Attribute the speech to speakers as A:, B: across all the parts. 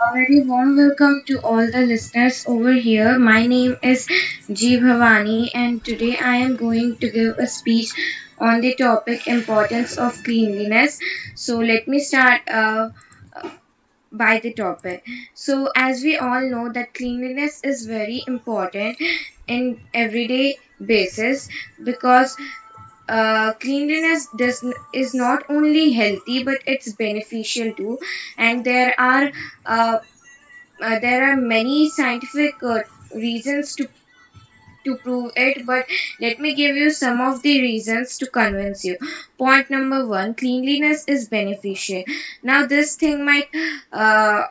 A: A very warm welcome to all the listeners over here. My name is G.Bhawani, and today I am going to give a speech on the topic importance of cleanliness. So let me start by the topic. So as we all know that cleanliness is very important in everyday basis because cleanliness is not only healthy but it's beneficial too, and uh, there are many scientific reasons to prove it, but let me give you some of the reasons to convince you. Point number one, cleanliness is beneficial. Now, this thing might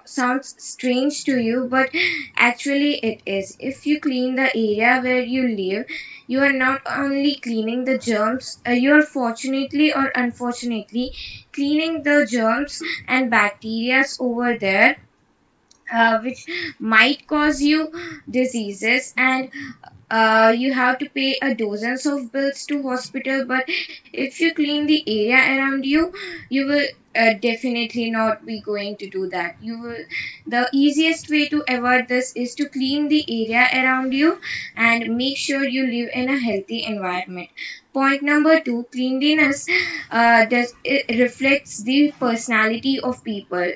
A: sound strange to you, but actually, it is. If you clean the area where you live, you are not only cleaning the germs, you are fortunately or unfortunately cleaning the germs and bacteria over there, which might cause you diseases, and you have to pay a dozens of bills to hospital. But if you clean the area around you, you will definitely not be going to do that. You will The easiest way to avoid this is to clean the area around you and make sure you live in a healthy environment. Point number two, cleanliness does it reflects the personality of people.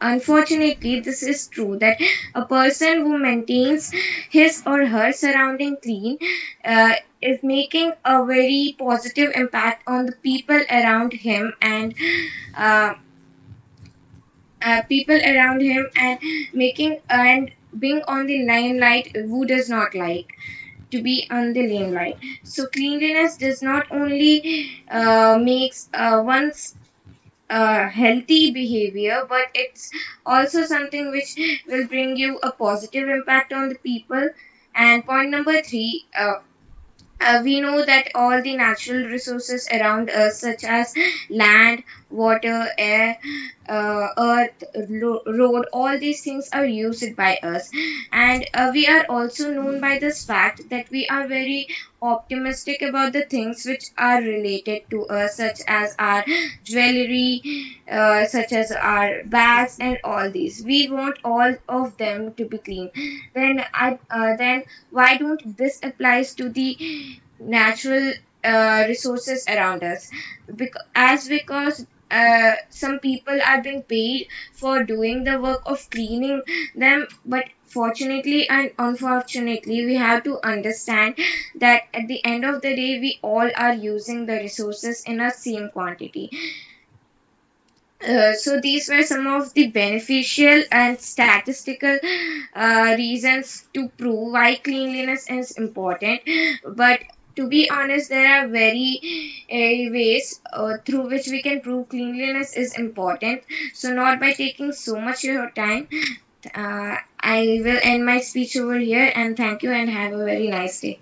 A: Unfortunately, this is true that a person who maintains his or her surrounding clean is making a very positive impact on the people around him, and uh, people around him, and making and being on the limelight who does not like to be on the limelight. So cleanliness does not only makes one's healthy behavior, but it's also something which will bring you a positive impact on the people. And point number three, we know that all the natural resources around us, such as land, water, air, earth, road, all these things are used by us. And we are also known by this fact that we are very optimistic about the things which are related to us, such as our jewelry, such as our bags, and all these. We want all of them to be clean. Then why don't this applies to the natural resources around us? Because some people are being paid for doing the work of cleaning them, but fortunately and unfortunately we have to understand that at the end of the day we all are using the resources in a same quantity. So these were some of the beneficial and statistical reasons to prove why cleanliness is important. But to be honest, there are very ways through which we can prove cleanliness is important. So not by taking so much of your time. I will end my speech over here, and thank you and have a very nice day.